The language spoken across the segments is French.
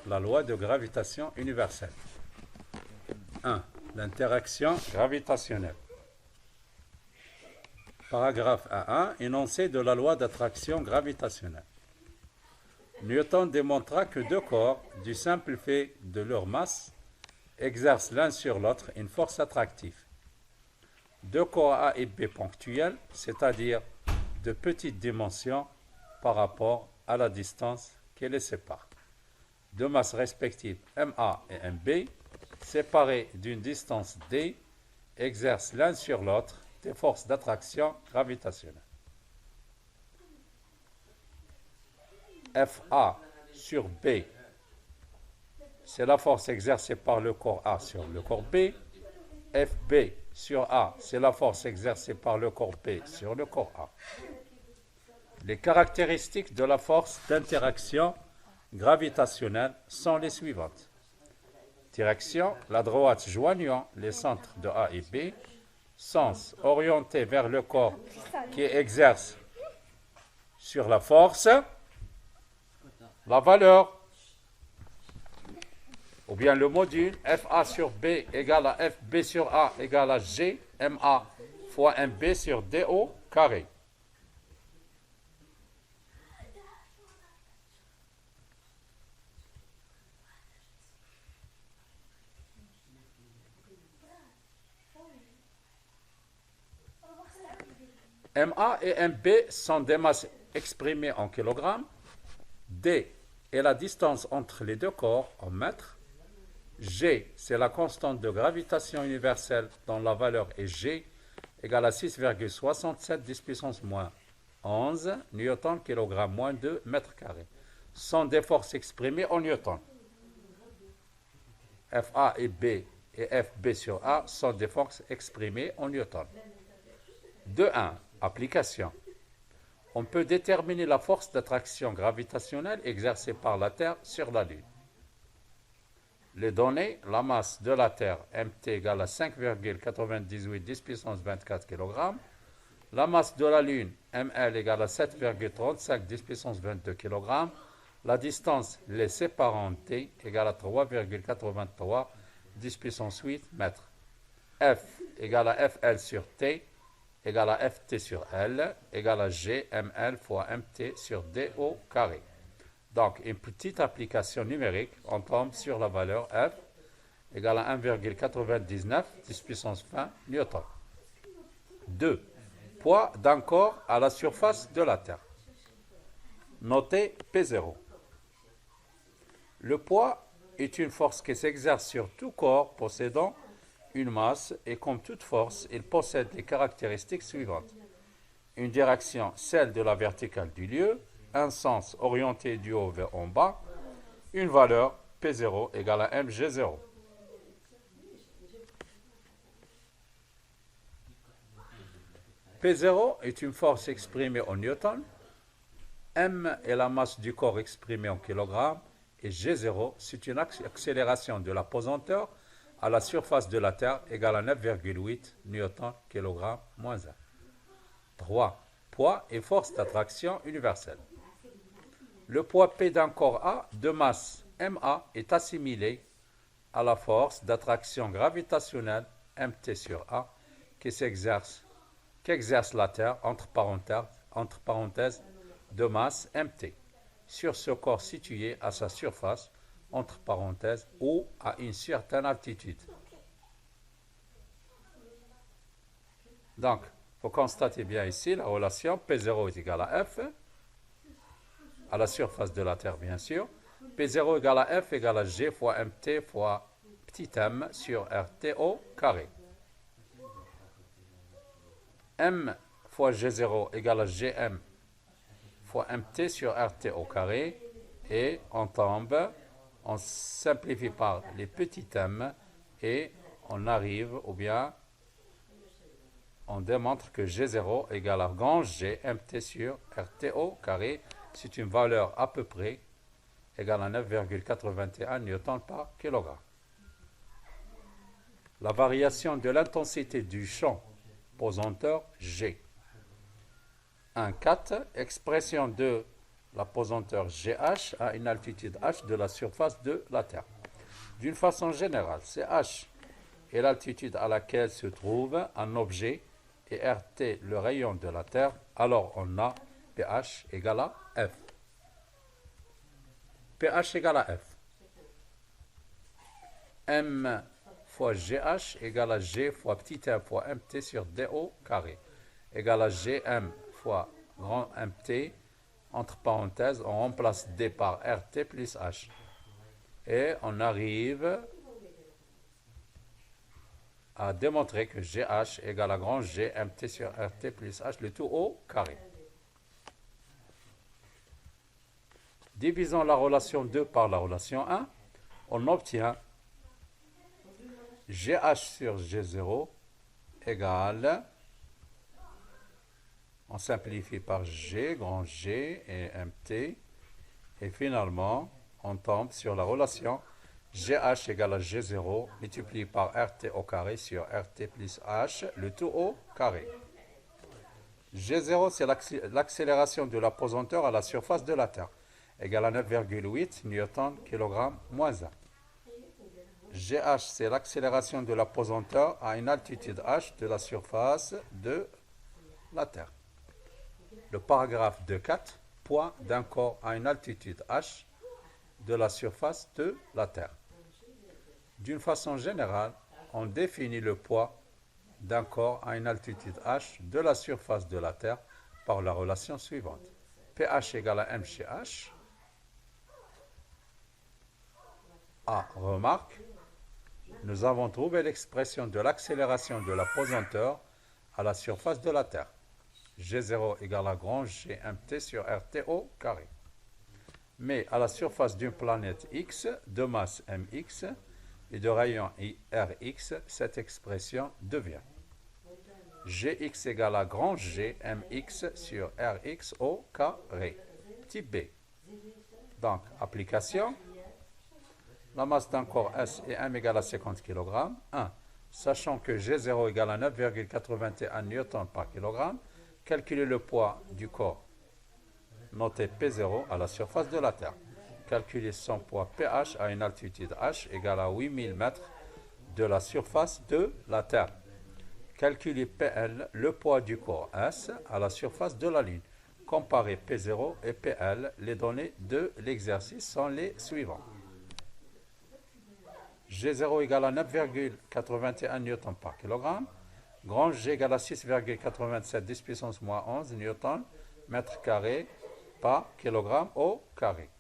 La loi de gravitation universelle. 1. L'interaction gravitationnelle. Paragraphe A1. Énoncé de la loi d'attraction gravitationnelle. Newton démontra que deux corps, du simple fait de leur masse, exercent l'un sur l'autre une force attractive. Deux corps A et B ponctuels, c'est-à-dire de petites dimensions par rapport à la distance qui les sépare. Deux masses respectives MA et MB, séparées d'une distance D, exercent l'un sur l'autre des forces d'attraction gravitationnelle. FA sur B, c'est la force exercée par le corps A sur le corps B. FB sur A, c'est la force exercée par le corps B sur le corps A. Les caractéristiques de la force d'interaction gravitationnelle sont les suivantes. Direction, la droite joignant les centres de A et B. Sens, orienté vers le corps qui exerce sur la force. La valeur, ou bien le module, FA sur B égale à FB sur A égale à G, MA fois MB sur DO carré. MA et MB sont des masses exprimées en kilogrammes. D est la distance entre les deux corps en mètres. G, c'est la constante de gravitation universelle dont la valeur est G égale à 6,67 10 puissance moins 11 newton kilogramme moins 2 mètres carrés. Sont des forces exprimées en newton. FA et B et FB sur A sont des forces exprimées en newton. 2.1. Application. On peut déterminer la force d'attraction gravitationnelle exercée par la Terre sur la Lune. Les données, la masse de la Terre, Mt égale à 5,98 10 puissance 24 kg. La masse de la Lune, Ml égale à 7,35 10 puissance 22 kg. La distance les séparant T égale à 3,83 10 puissance 8 mètres. F égale à Fl sur T égale à Ft sur L égale à G Ml fois Mt sur DO carré. Donc, une petite application numérique, on tombe sur la valeur F égale à 1,99 10 puissance 20 newton. 2. Poids d'un corps à la surface de la Terre. Notez P0. Le poids est une force qui s'exerce sur tout corps possédant une masse et comme toute force, il possède les caractéristiques suivantes. Une direction, celle de la verticale du lieu, un sens orienté du haut vers en bas, une valeur P0 égale à mg0. P0 est une force exprimée en newton, m est la masse du corps exprimée en kilogrammes et g0 c'est une accélération de la pesanteur à la surface de la Terre égale à 9,8 newton kg moins 1. 3. Poids et force d'attraction universelle. Le poids P d'un corps A de masse MA est assimilé à la force d'attraction gravitationnelle Mt sur A qu'exerce la Terre entre parenthèses de masse Mt sur ce corps situé à sa surface entre parenthèses ou à une certaine altitude. Donc, vous constatez bien ici la relation P0 est égal à F, à la surface de la Terre bien sûr. P0 égale à F égale à G fois Mt fois petit m sur RTO carré. M fois G0 égale à Gm fois Mt sur RTO carré. Et on simplifie par les petits m et on arrive, ou bien on démontre que G0 égale à grand G Mt sur RTO carré. C'est une valeur à peu près égale à 9,81 newton par kilogramme. La variation de l'intensité du champ pesanteur G. 1,4, expression de l'apesanteur GH à une altitude h de la surface de la Terre. D'une façon générale, c'est h est l'altitude à laquelle se trouve un objet et RT le rayon de la Terre, alors on a pH égale à F. pH égale à F. M fois GH égale à G fois petit m fois MT sur DO carré égale à GM fois grand MT. Entre parenthèses, on remplace D par RT plus H. Et on arrive à démontrer que GH égale à grand G MT sur RT plus H, le tout au carré. Divisons la relation 2 par la relation 1. On obtient GH sur G0 égale, on simplifie par G, grand G et MT. Et finalement, on tombe sur la relation GH égale à G0 multiplié par RT au carré sur RT plus H, le tout au carré. G0, c'est l'accélération de l'apesanteur à la surface de la Terre, égale à 9,8 Newton kg moins 1. GH, c'est l'accélération de l'apesanteur à une altitude h de la surface de la Terre. Le paragraphe 2.4, poids d'un corps à une altitude h de la surface de la Terre. D'une façon générale, on définit le poids d'un corps à une altitude h de la surface de la Terre par la relation suivante. pH égale à m chez h. A, remarque, nous avons trouvé l'expression de l'accélération de l'apesanteur à la surface de la Terre. G0 égale à grand G MT sur RT au carré. Mais à la surface d'une planète X de masse mx et de rayon Rx, cette expression devient Gx égale à grand G mx sur Rx au carré. Type B. Donc, application. La masse d'un corps S est M égale à 50 kg. 1. Sachant que G0 égale à 9,81 Newton par kg, calculez le poids du corps. Notez P0 à la surface de la Terre. Calculez son poids pH à une altitude h égale à 8000 mètres de la surface de la Terre. Calculez PL, le poids du corps S, à la surface de la Lune. Comparez P0 et PL. Les données de l'exercice sont les suivantes. G0 égale à 9,81 Newton par kg. Grand G égale à 6,87 10 puissance moins 11 Newton mètre carré par kilogramme au carré.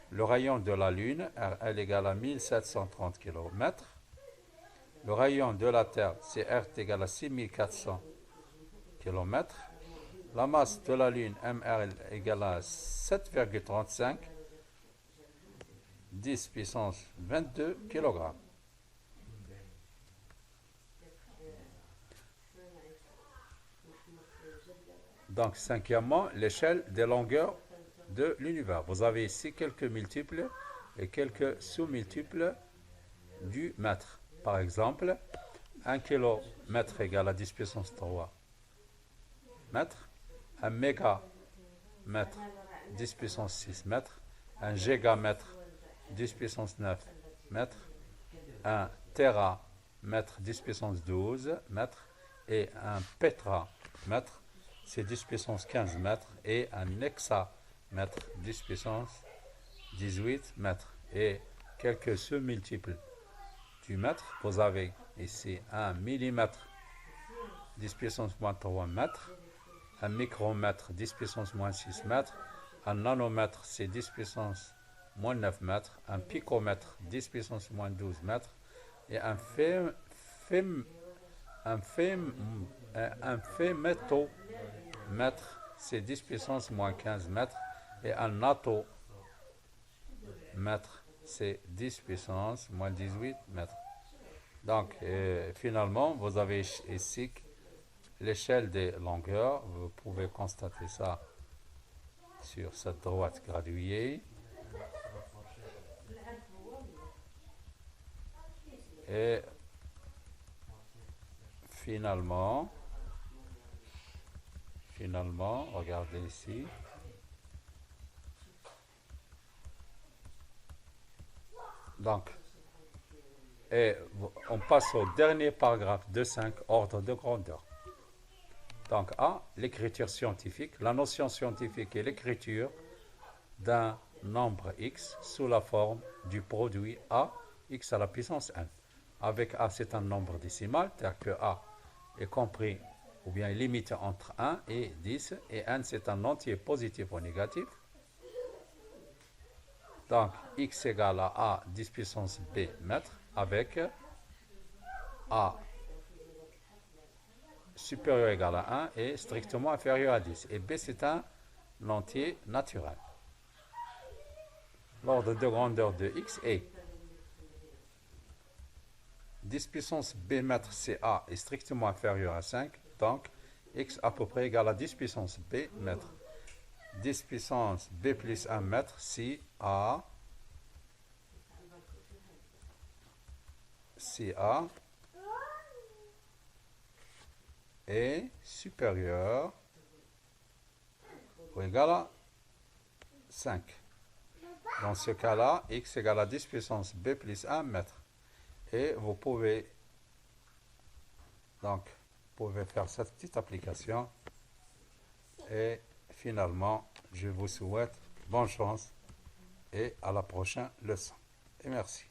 Le rayon de la Lune, RL égale à 1730 km. Le rayon de la Terre, CRT égale à 6400 km. La masse de la Lune, MRL égale à 7,35 10 puissance 22 kg. Donc, cinquièmement, l'échelle des longueurs de l'univers. Vous avez ici quelques multiples et quelques sous-multiples du mètre. Par exemple, 1 km égale à 10 puissance 3 mètres. 1 mégamètre 10 puissance 6 mètres. 1 gigamètre 10 puissance 9 mètres. 1 téramètre 10 puissance 12 mètres. Et un pétramètre, c'est 10 puissance 15 mètres. Et un hexamètre 10 puissance 18 mètres. Et quelques sous-multiples du mètre. Vous avez ici 1 millimètre 10 puissance moins 3 mètres. Un micromètre 10 puissance moins 6 mètres. Un nanomètre, c'est 10 puissance moins 9 mètres. Un picomètre 10 puissance moins 12 mètres. Et un fémétomètre, c'est 10 puissance moins 15 mètres. Et un atomètre, c'est 10 puissance moins 18 mètres. Donc, finalement, vous avez ici l'échelle des longueurs. Vous pouvez constater ça sur cette droite graduée. Et finalement, regardez ici. Donc, et on passe au dernier paragraphe de 5, ordre de grandeur. Donc A, l'écriture scientifique. La notion scientifique est l'écriture d'un nombre x sous la forme du produit A, x à la puissance n. Avec A, c'est un nombre décimal, c'est-à-dire que A est compris ou bien est limité entre 1 et 10, et n, c'est un entier positif ou négatif. Donc, x égale à A 10 puissance B mètres, avec A supérieur ou égal à 1 et strictement inférieur à 10. Et B, c'est un entier naturel. L'ordre de grandeur de x est 10 puissance B mètres CA est strictement inférieur à 5, donc x à peu près égal à 10 puissance B mètres. 10 puissance B plus 1 mètre CA est supérieur ou égal à 5. Dans ce cas-là, x égale à 10 puissance B plus 1 mètre. Et vous pouvez faire cette petite application. Et finalement, je vous souhaite bonne chance et à la prochaine leçon. Et merci.